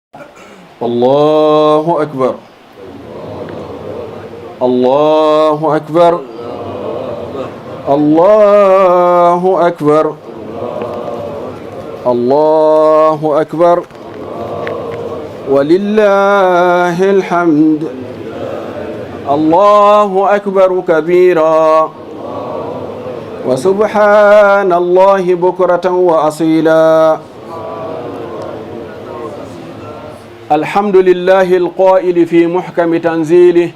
الله أكبر الله أكبر الله أكبر الله أكبر ولله الحمد الله أكبر كبيرا وسبحان الله بكرة وأصيلا الحمد لله القائل في محكم تنزيله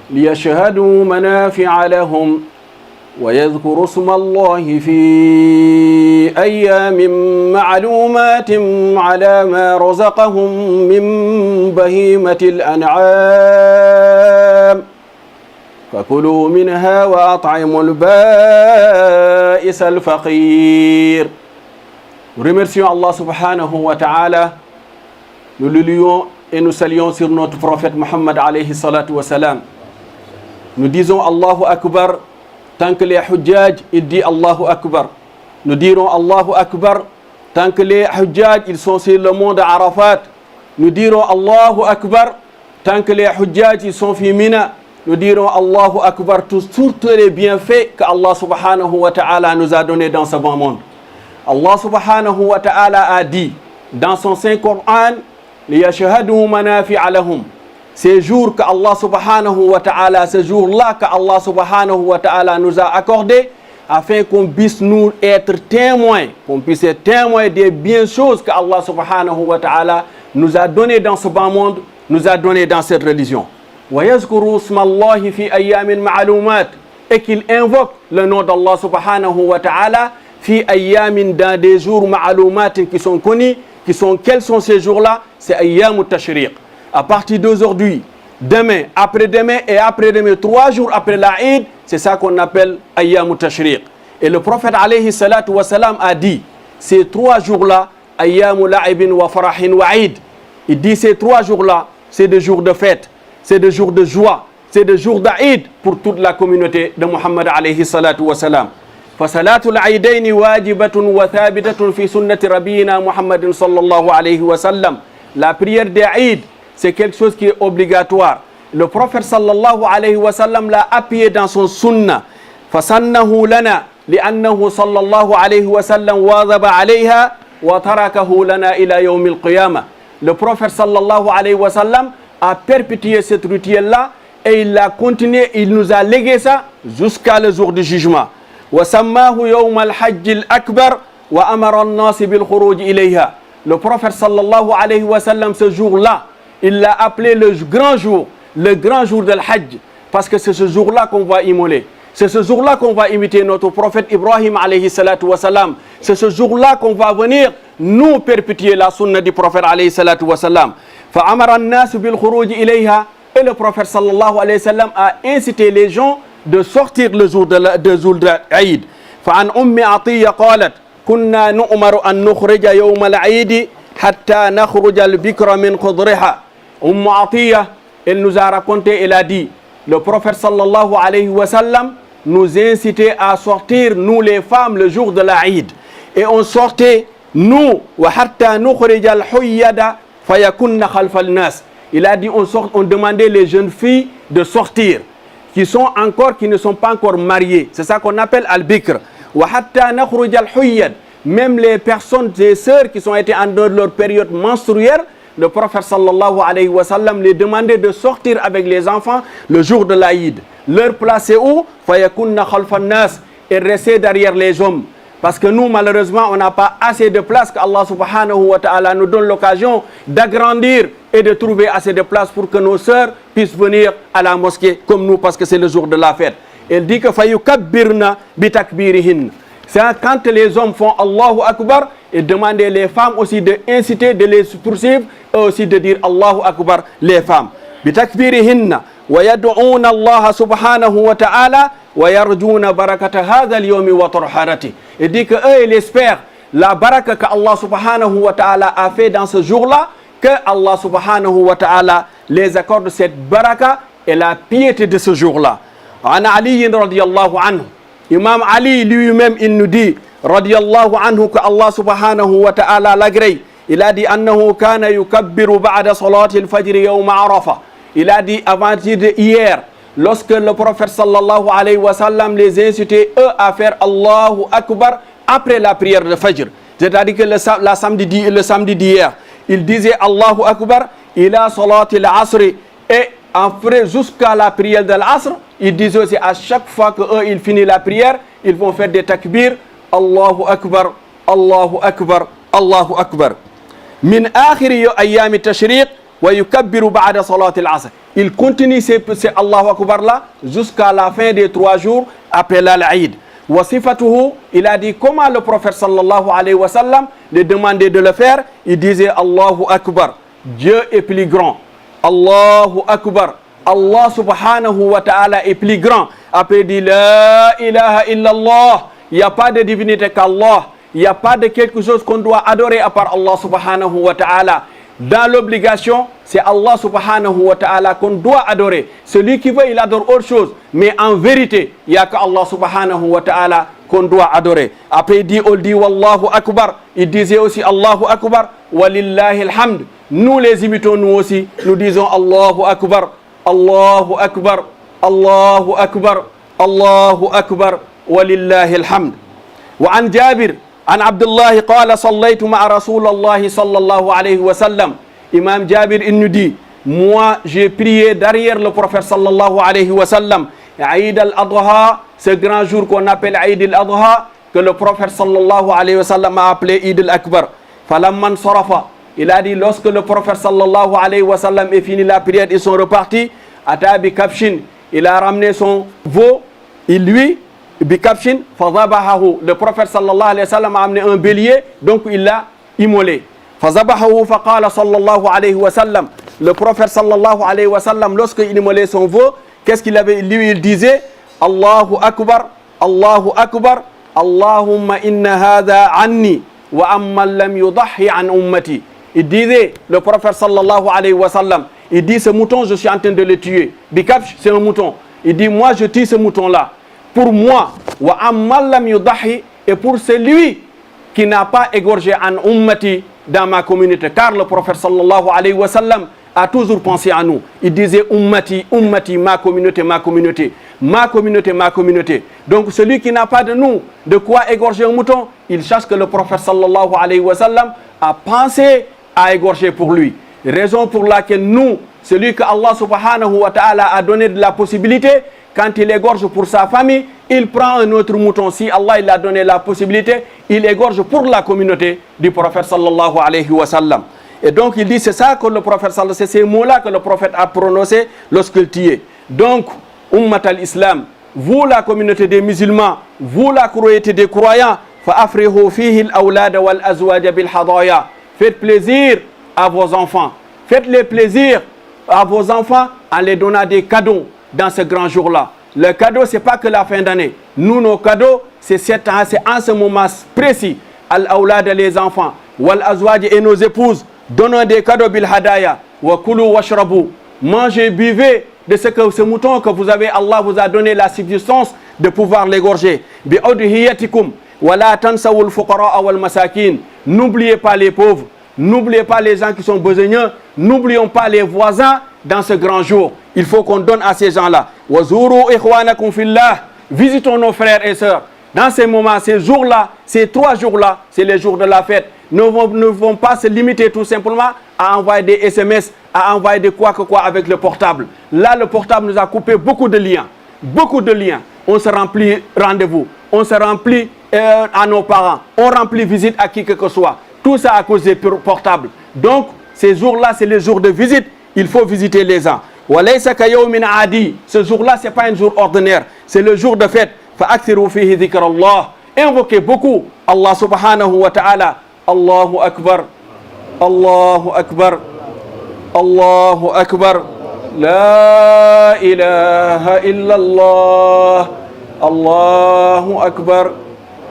ليشهدوا منافع لهم ويذكروا اسم الله في أيام معلومات على ما رزقهم من بهيمة الأنعام فكلوا منها وأطعموا البائس الفقير. Nous remercions Allah subhanahu wa ta'ala. Nous le louons et nous saluons sur notre prophète Muhammad alayhi salatu wa salam. Nous disons Allahu Akbar tant que les hujjaj ils disent Allahu Akbar. Nous dirons Allahu Akbar tant que les hujjaj ils sont sur le mont d'Arafat. Nous dirons Allahu Akbar tant que les hujjaj ils sont fi Mina. Nous dirons Allahu Akbar tous les bienfaits que Allah subhanahu wa ta'ala nous a donnés dans ce bon monde. Allah subhanahu wa ta'ala a dit dans son Saint Coran ليشهدوا منافع لهم. Ces jours que Allah subhanahu wa ta'ala, ces jours-là que Allah subhanahu wa ta'ala nous a accordés, afin qu'on puisse nous être témoins, qu'on puisse être témoins des bien choses que Allah subhanahu wa ta'ala nous a donné dans ce bas monde, nous a donné dans cette religion. وَيَذْكُرُوا اسْمَ اللَّهِ فِي أَيَّامٍ مَعْلُومَاتٍ. Et qu'il invoque le nom d'Allah subhanahu wa ta'ala في أيام dans des jours معلومات qui sont connus. Quels sont ces jours-là? C'est Ayyam al-Tashriq. À partir d'aujourd'hui, demain, après-demain et après-demain, 3 jours après l'Aïd, c'est ça qu'on appelle Ayyam al-Tashriq. Et le prophète alayhi salatu wa salam a dit, ces 3 jours-là, Ayyam la'ibin wa farahin wa Aïd. Il dit ces 3 jours-là, c'est des jours de fête, c'est des jours de joie, c'est des jours d'Aïd pour toute la communauté de Muhammad alayhi salatu wa salam. فصلاة العيدين واجبة وثابتة في سنة ربينا محمد صلى الله عليه وسلم. La prière des Eid, c'est quelque chose qui est obligatoire. Le prophète sallallahu alayhi wa sallam l'a appuyé dans son sunna. فسنه لنا لأنه صلى الله عليه وسلم واظب عليها وتركه لنا إلى يوم القيامة. Le prophète sallallahu alayhi wa sallam a perpétué cette rituel-là et il l'a continué, il nous a légué ça jusqu'à le jour du jugement. وسماه يوم الحج الأكبر وأمر الناس بالخروج إليها. Le prophète sallallahu alayhi wa sallam, ce jour-là, il l'a appelé le grand jour de l'Hajj, parce que c'est ce jour-là qu'on va immoler. C'est ce jour-là qu'on va imiter notre prophète Ibrahim alayhi salatu wa salam. C'est ce jour-là qu'on va venir nous perpétuer la sunna du prophète alayhi salatu wa salam. فأمر الناس بالخروج إليها. Et le prophète sallallahu alayhi wa sallam a incité les gens de sortir le jour de l'Aïd. فعن عطية قالت كنا نؤمر أن نخرج يوم العيد حتى نخرج البكر من خضرها. عطية, elle nous a raconté, elle a dit, le prophète sallallahu alayhi wa sallam nous incitait à sortir, nous les femmes, le jour de l'Aïd. Et on sortait, nous, وحتى نخرج الحيد فيكن خلف الناس. Il a dit, on demandait les jeunes filles de sortir, qui ne sont pas encore mariés. C'est ça qu'on appelle al-bikr. Même les personnes, des sœurs qui ont été en dehors de leur période menstruelle, le prophète sallallahu alayhi wa sallam les demandait de sortir avec les enfants le jour de l'Aïd. Leur place est où? Et rester derrière les hommes. Parce que nous, malheureusement, on n'a pas assez de place, qu'Allah subhanahu wa ta'ala nous donne l'occasion d'agrandir et de trouver assez de place pour que nos sœurs puissent venir à la mosquée comme nous, parce que c'est le jour de la fête. Elle dit que fayukabbirna bitakbirihin. C'est quand les hommes font Allahu Akbar, et demander les femmes aussi de inciter, de les poursuivre, et aussi de dire Allahu Akbar les femmes. Bitakbirihin wa yad'una Allah subhanahu wa ta'ala wa yarjuna barakata hadha al-yawmi wa tarharati. Il dit que eux ils espèrent la baraka que Allah subhanahu wa ta'ala a fait dans ce jour-là, que Allah subhanahu wa ta'ala les accorde cette baraka et la piété de ce jour-là. An Ali radiyallahu anhu. Imam Ali lui-même il nous dit radiyallahu anhu que Allah subhanahu wa ta'ala l'agrée. il a dit annahu kana yukabbiru ba'da salati al-fajr yawm Arafah. Il a dit avant hier, lorsque le prophète sallallahu alayhi wa sallam les incitait eux à faire Allahu Akbar après la prière de Fajr. C'est-à-dire que le samedi d'hier, il disait Allahu Akbar ila salati al-asr, et après jusqu'à la prière de l'Asr, il disait aussi à chaque fois que eux ils finissent la prière, ils vont faire des takbir, Allahu Akbar, Allahu Akbar, Allahu Akbar. Min akhiri ayyam at-tashriq wa yukabbiru ba'da salat al-asr. Il continue ces Allahu Akbar là jusqu'à la fin des 3 jours après l'Aïd. Wa sifatuhu, il a dit comment le prophète sallallahu alayhi wa sallam lui demandait de le faire. Il disait Allahu Akbar, Dieu est plus grand. Allahu Akbar, Allah subhanahu wa ta'ala est plus grand. Après il dit la ilaha illallah, il n'y a pas de divinité qu'Allah, il n'y a pas de quelque chose qu'on doit adorer à part Allah subhanahu wa ta'ala. Dans l'obligation, c'est Allah subhanahu wa ta'ala qu'on doit adorer. Celui qui veut, il adore autre chose. Mais en vérité, il n'y a qu'Allah subhanahu wa ta'ala qu'on doit adorer. Après il dit Wallahu Akbar. Il disait aussi Allahu Akbar, Walillahi alhamd. Nous les imitons nous aussi. Nous disons Allahu Akbar, Allahu Akbar, Allahu Akbar, Allahu Akbar, Walillahi alhamd. وعن جابر عن عبد الله قال صليت مع رسول الله صلى الله عليه وسلم. Imam Jabir il nous dit, moi j'ai prié derrière le prophète sallallahu alayhi wa sallam, Eid al-Adha, ce grand jour qu'on appelle Eid al-Adha, que le prophète sallallahu alayhi wa sallam a appelé Eid al-Akbar. Falamman sarafa, il a dit lorsque le prophète sallallahu alayhi wa sallam est fini la prière, ils sont repartis. Ata bi kabshin, il a ramené son veau, il lui bikabshin fadabahahu, le prophète sallallahu alayhi wa sallam a amené un bélier, donc il l'a immolé. Fadabahahu faqala sallallahu alayhi wa sallam, le prophète sallallahu alayhi wa sallam lorsqu'il immolait son veau, qu'est-ce qu'il avait, lui il disait Allahu Akbar, Allahu Akbar, Allahumma inna hadha anni wa amman lam yudahi an ummati. Il disait, le prophète sallallahu alayhi wa sallam, il dit ce mouton je suis en train de le tuer. Bikabsh c'est un mouton. Il dit moi je tue ce mouton là pour moi, wa amman lam yudahi, et pour celui qui n'a pas égorgé an ummati dans ma communauté, car le prophète sallallahu alayhi wa sallam a toujours pensé à nous. Il disait ummati, ummati, ma communauté, ma communauté, ma communauté, ma communauté. Donc celui qui n'a pas de nous de quoi égorger un mouton, il cherche que le prophète sallallahu alayhi wa sallam a pensé à égorger pour lui. Raison pour laquelle nous, celui que Allah subhanahu wa ta'ala a donné de la possibilité, quand il égorge pour sa famille, il prend un autre mouton. Si Allah il a donné la possibilité, il égorge pour la communauté du prophète sallallahu alayhi wa sallam. Et donc il dit, c'est ça que le prophète sallallahu, c'est ces mots-là que le prophète a prononcé lorsqu'il tuait. Donc, ummat al-islam, vous la communauté des musulmans, vous la communauté des croyants, fa'afrihu fihi al-awlad wal azwaj bil hadaya. Faites plaisir à vos enfants. Faites-les plaisir à vos enfants en les donnant des cadeaux dans ce grand jour-là. Le cadeau, ce n'est pas que la fin d'année. Nous, nos cadeaux, c'est en ce moment précis. Al-awlad, les enfants, wal azwaj et nos épouses, donnons des cadeaux bil hadaya, wa kulu washrabu. Mangez, buvez de ce mouton que vous avez, Allah vous a donné la subsistance de pouvoir l'égorger. Bi udhiyatikum, wa la tansawul fuqara wal masakin. N'oubliez pas les pauvres, n'oubliez pas les gens qui sont besogneux, n'oublions pas les voisins dans ce grand jour. Il faut qu'on donne à ces gens-là. Wazuru ikhwanakum fillah. Visitons nos frères et sœurs. Dans ces moments, ces jours-là, ces 3 jours-là, c'est les jours de la fête. Nous ne vont pas se limiter tout simplement à envoyer des SMS, à envoyer de quoi que quoi avec le portable. Là, le portable nous a coupé beaucoup de liens. Beaucoup de liens. On se remplit rendez-vous. On se remplit à nos parents. On remplit visite à qui que ce soit. Tout ça à cause des portables. Donc, ces jours-là, c'est les jours de visite. Il faut visiter les gens. Ce jour-là, ce n'est pas un jour ordinaire. C'est le jour de fête. Invoquez beaucoup Allah subhanahu wa ta'ala. Allahu Akbar. Allahu Akbar. Allahu Akbar. La ilaha illallah. Allahu Akbar.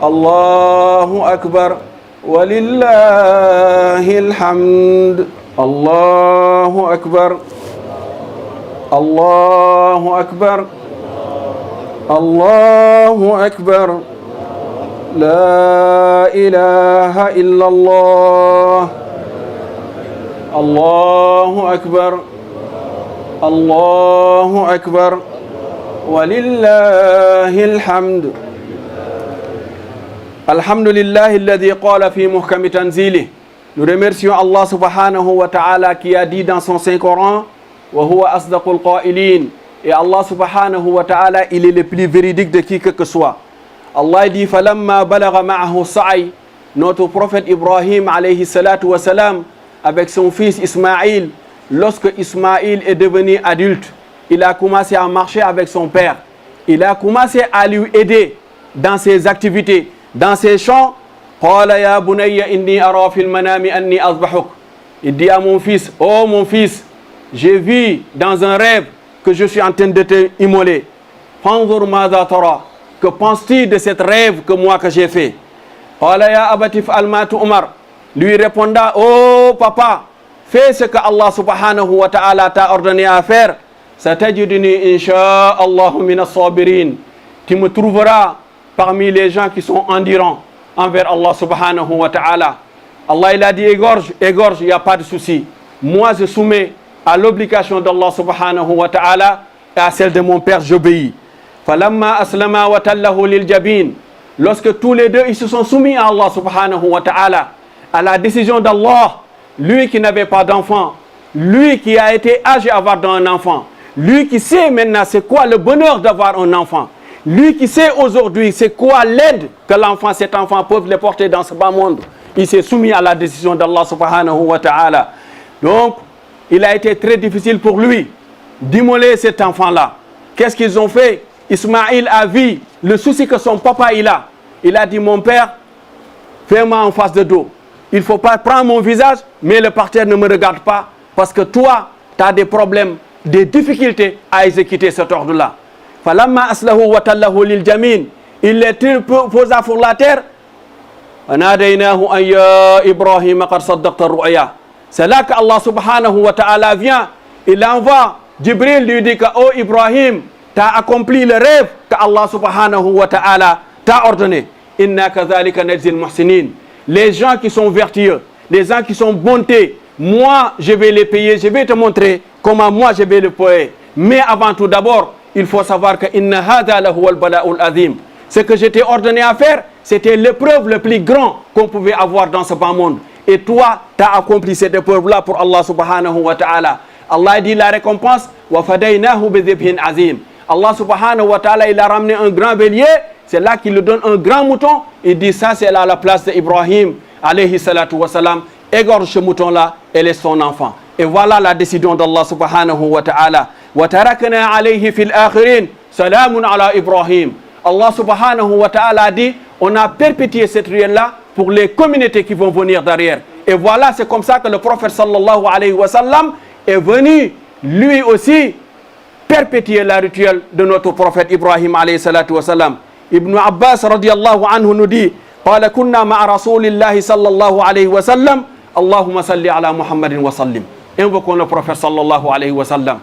Allahu Akbar. Walillahi alhamd. Allahu Akbar. Allahu Akbar. Allahu Akbar. La ilaha illallah. Allahu Akbar. Allahu Akbar. Walillahil hamd. Alhamdulillahi alladhi qala fi muhkami tanzilih. Nous remercions Allah subhanahu wa ta'ala qui a dit dans son Saint-Coran wa huwa asdaqul qailin. Et Allah subhanahu wa ta'ala, il est le plus véridique de qui que soit. Allah dit falamma balagha ma'ahu sa'i. Notre prophète Ibrahim alayhi salatu wa salam, avec son fils Ismaïl, lorsque Ismaïl est devenu adulte, il a commencé à marcher avec son père. Il a commencé à lui aider dans ses activités, dans ses champs. Qala ya bunayya inni ara fil manami anni azbahuk. Il dit à mon fils, oh mon fils, j'ai vu dans un rêve que je suis en train de te immoler. Fanzur madha tara. Que penses-tu de cet rêve que moi que j'ai fait? Qala ya abati fa'al ma tu'mar. Lui répondant, oh papa, fais ce que Allah subhanahu wa ta'ala t'a ordonné à faire. Satajiduni insha'Allah minas sabirin. Tu me trouveras parmi les gens qui sont endurants envers Allah subhanahu wa ta'ala. Allah il a dit égorge, il n'y a pas de souci. Moi je soumets à l'obligation d'Allah subhanahu wa ta'ala et à celle de mon père j'obéis. Falamma aslama wa tallahu lil jabin. Lorsque tous les deux ils se sont soumis à Allah subhanahu wa ta'ala, à la décision d'Allah, lui qui n'avait pas d'enfant, lui qui a été âgé à avoir un enfant, lui qui sait maintenant c'est quoi le bonheur d'avoir un enfant, lui qui sait aujourd'hui c'est quoi l'aide que cet enfant peut le porter dans ce bas monde, il s'est soumis à la décision d'Allah subhanahu wa ta'ala. Donc, il a été très difficile pour lui d'immoler cet enfant-là. Qu'est-ce qu'ils ont fait? Ismaïl a vu le souci que son papa il a. Il a dit, mon père, fais-moi en face de dos. Il ne faut pas prendre mon visage, mais le parterre ne me regarde pas, parce que toi, tu as des problèmes, des difficultés à exécuter cet ordre-là. Falamma aslahu wa tallahu lil jamin. Il les posa sur la terre. Anadaynahu an ya Ibrahim qad saddaqta ru'ya. C'est là que Allah subhanahu wa ta'ala vient. Il envoie Jibril lui dit que oh Ibrahim, tu as accompli le rêve que Allah subhanahu wa ta'ala t'a ordonné. Inna kadhalika najzil muhsinin. Les gens qui sont vertueux, les gens qui sont bontés, moi je vais les payer, je vais te montrer comment moi je vais le payer. Mais avant tout d'abord, il faut savoir que inna hadha lahu al-bala'ul azim. Ce que j'étais ordonné à faire, c'était l'épreuve le plus grand qu'on pouvait avoir dans ce bas monde. Et toi, tu as accompli cette épreuve-là pour Allah subhanahu wa ta'ala. Allah dit la récompense wa fadaynahu bi dhibhin azim. Allah subhanahu wa ta'ala, il a ramené un grand bélier. C'est là qu'il lui donne un grand mouton. Il dit ça, c'est là la place d'Ibrahim, alayhi salatu wa salam. Égorge ce mouton-là et laisse son enfant. Et voilà la décision d'Allah subhanahu wa ta'ala. Wa tarakna alayhi fil akhirin. Salamun ala Ibrahim. Allah subhanahu wa ta'ala dit, on a perpétué cette rituel-là pour les communautés qui vont venir derrière. Et voilà, c'est comme ça que le prophète sallallahu alayhi wa sallam est venu, lui aussi, perpétuer la rituel de notre prophète Ibrahim alayhi salatu wa salam. Ibn Abbas radiallahu anhu nous dit, قال كنا مع رسول الله صلى الله عليه وسلم اللهم صل على محمد وسلم. Invoquons le prophète sallallahu alayhi wa sallam.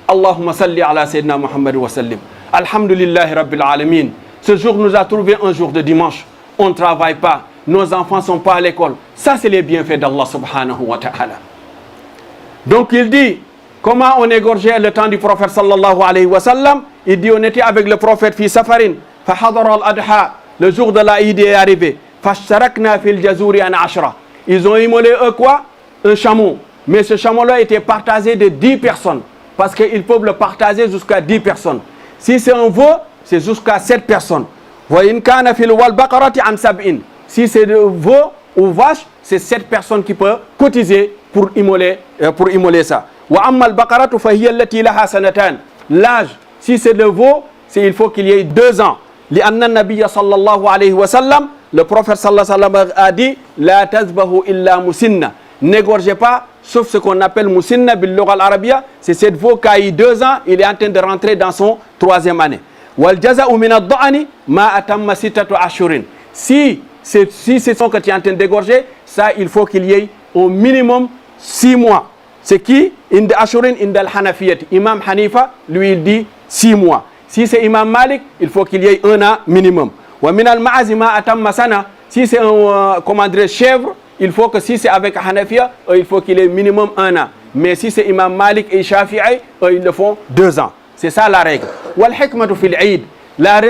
Allahumma salli ala sayyidina Muhammad wa sallim. Alhamdulillahi rabbil alamin. Ce jour nous a trouvé un jour de dimanche. On ne travaille pas. Nos enfants ne sont pas à l'école. Ça, c'est les bienfaits d'Allah subhanahu wa ta'ala. Donc il dit, comment on égorgeait le temps du prophète sallallahu alayhi wa sallam? Il dit, on était avec le prophète fi safarin. Fa hadara al-adha. Le jour de l'Aïd est arrivé. Fashtarakna fil jazuri an ashra. Ils ont immolé eux quoi? Un chameau. Mais ce chameau-là était partagé de 10 personnes. Parce qu'ils peuvent le partager jusqu'à 10 personnes. Si c'est un veau, c'est jusqu'à 7 personnes. Wa in kana fil wal baqarati an sab'in. Si c'est de veau ou vache, c'est 7 personnes qui peuvent cotiser pour immoler ça. Wa amma al baqaratu fa hiya allati laha sanatan. L'âge, si c'est de veau, il faut qu'il y ait 2 ans. لأن النبي صلى الله عليه وسلم, le prophète صلى الله عليه وسلم a dit لا تذبحوا إلا مسنة. N'égorgez pas, sauf ce qu'on appelle musinna bil lugha al-arabia, c'est cette veau qui a eu 2 ans, il est en train de rentrer dans son 3e année. Wal jaza'u min ad-da'ni ma atamma sittatu ashhurin. Si c'est ce que tu es en train d'égorger, ça il faut qu'il y ait au minimum 6 mois. C'est qui? Inda ashhurin inda al-hanafiyat. Imam Hanifa, lui il dit 6 mois. Si c'est Imam Malik, il faut qu'il y ait 1 an minimum. Wa min al-ma'azi ma atamma sana. Si c'est un chèvre, il faut que si c'est avec Hanafiya, il faut qu'il ait minimum 1 an. Mais si c'est Imam Malik et Shafi'i, ils le font 2 ans. C'est ça la règle. Wal hikmatu fil Eid. La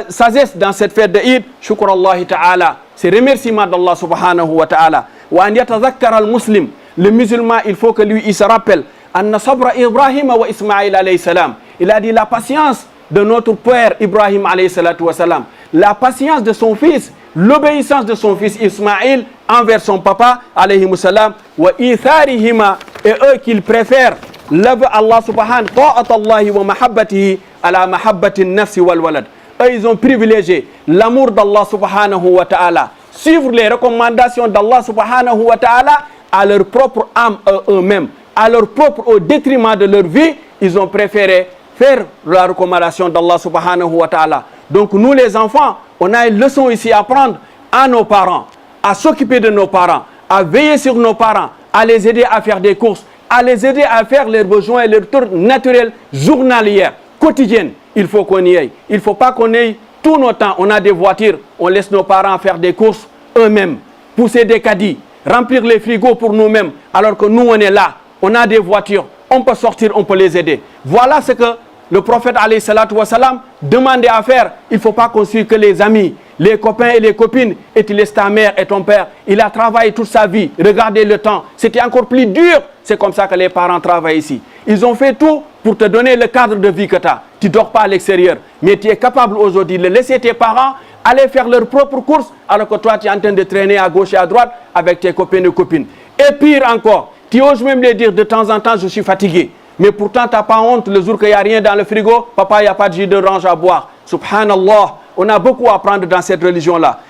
sagesse dans cette fête de Eid, shukr Allah ta'ala, c'est remerciement d'Allah subhanahu wa ta'ala. Wa an yatazakkara al-muslim. Le musulman, il faut que lui, il se rappelle. Anna sabra Ibrahim wa Ismaïl alayhi salam. Il a dit la patience de notre père Ibrahim alayhi salatu wa salam. La patience de son fils, l'obéissance de son fils Ismaïl envers son papa alayhi salam. Wa itharihima, et eux qu'ils préfèrent. Lève Allah subhanahu ta'atallahi wa mahabbatihi ala mahabbati nafsi wal walad. Eux, ils ont privilégié l'amour d'Allah subhanahu wa ta'ala. Suivre les recommandations d'Allah subhanahu wa ta'ala à leur propre âme eux-mêmes, à leur propre, au détriment de leur vie, ils ont préféré faire la recommandation d'Allah subhanahu wa ta'ala. Donc nous les enfants, on a une leçon ici à prendre à nos parents, à s'occuper de nos parents, à veiller sur nos parents, à les aider à faire des courses, à les aider à faire leurs besoins et leurs tours naturels journaliers, quotidiennes. Il faut qu'on y aille. Il ne faut pas qu'on ait tout notre temps. On a des voitures, on laisse nos parents faire des courses eux-mêmes, pousser des caddies, remplir les frigos pour nous-mêmes, alors que nous on est là, on a des voitures, on peut sortir, on peut les aider. Voilà ce que le prophète alayhi salatu wa salam demandait à faire. Il ne faut pas qu'on suive que les amis, les copains et les copines, et tu laisses ta mère et ton père. Il a travaillé toute sa vie, regardez le temps, c'était encore plus dur. C'est comme ça que les parents travaillent ici. Ils ont fait tout pour te donner le cadre de vie que tu as. Tu ne dors pas à l'extérieur, mais tu es capable aujourd'hui de laisser tes parents aller faire leurs propres courses, alors que toi tu es en train de traîner à gauche et à droite avec tes copains et copines. Et pire encore, tu oses même les dire de temps en temps, je suis fatigué. Mais pourtant, tu n'as pas honte le jour qu'il n'y a rien dans le frigo. Papa, il n'y a pas de jus d'orange à boire. Subhanallah, on a beaucoup à apprendre dans cette religion-là.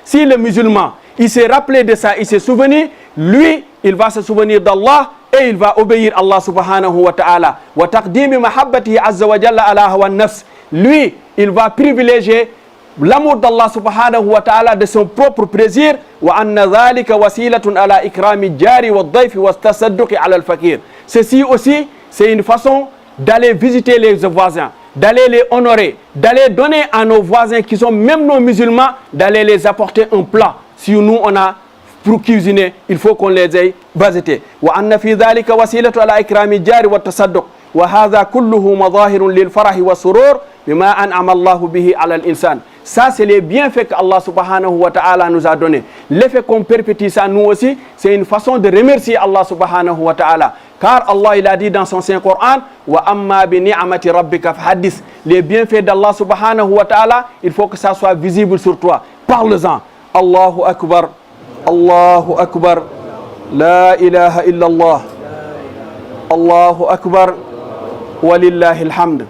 Si le musulman, il s'est rappelé de ça, il s'est souvenu, lui, il va se souvenir d'Allah et il va obéir à Allah subhanahu wa ta'ala. Lui, il va privilégier l'amour d'Allah subhanahu wa ta'ala de son propre plaisir. Ceci aussi, c'est une façon d'aller visiter les voisins, d'aller les honorer, d'aller donner à nos voisins qui sont même nos musulmans, d'aller les apporter un plat. Si nous on a pour cuisiner, il faut qu'on les aille visiter. Ça, c'est les bienfaits qu'Allah subhanahu wa ta'ala nous a donnés. L'effet qu'on perpétue ça, nous aussi, c'est une façon de remercier Allah subhanahu wa ta'ala. Car Allah, il a dit dans son Saint-Coran, wa amma bi ni'mati rabbika fahaddis. Les bienfaits d'Allah subhanahu wa ta'ala, il faut que ça soit visible sur toi. Parle-en. Allahu Akbar. Allahu Akbar. La ilaha illallah. Allahu Akbar. Walillahi alhamd.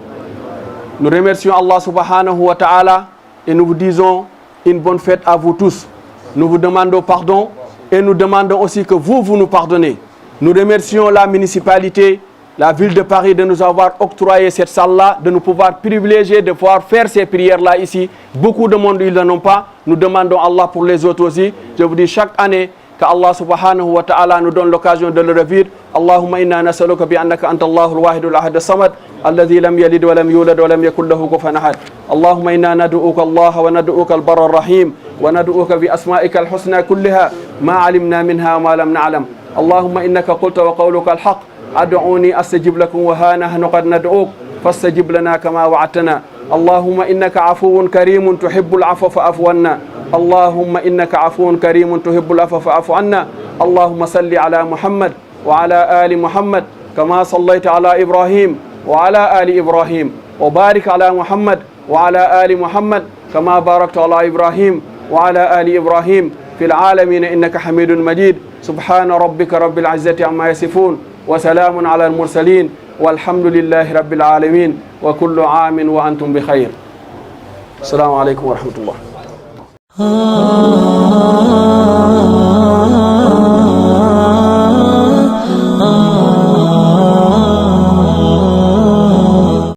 Nous remercions Allah subhanahu wa ta'ala et nous vous disons une bonne fête à vous tous. Nous vous demandons pardon et nous demandons aussi que vous nous pardonnez. Nous remercions la municipalité, la ville de Paris de nous avoir octroyé cette salle-là, de nous pouvoir privilégier, de pouvoir faire ces prières-là ici. Beaucoup de monde, ils n'en ont pas. Nous demandons à Allah pour les autres aussi. Je vous dis chaque année qu'Allah subhanahu wa ta'ala nous donne l'occasion de le revivre. Allahumma inna nas'aluka bi annaka anta Allahul wahidul ahad as-samad alladhi lam yalid wa lam yulad wa lam yakul lahu kufuwan ahad. Allahumma inna nad'uka Allah wa nad'uka al-barra ar-rahim wa nad'uka bi asma'ika al-husna kullaha ma 'alimna minha wa ma lam na'lam. Allahumma innaka qulta wa qawluka al-haq ad'uni astajib lakum wa ha nahnu qad nad'uk fastajib lana kama wa'adtana. Allahumma innaka 'afuwwun karimun tuhibbul 'afwa fa'fu 'anna. اللهم إنك عفو كريم تحب العفو فاعف عنا. اللهم صل على محمد وعلى آل محمد كما صليت على إبراهيم وعلى آل إبراهيم وبارك على محمد وعلى آل محمد كما باركت على إبراهيم وعلى آل إبراهيم في العالمين إنك حميد مجيد. سبحان ربك رب العزة عما يصفون وسلام على المرسلين والحمد لله رب العالمين وكل عام وأنتم بخير. السلام عليكم ورحمة الله.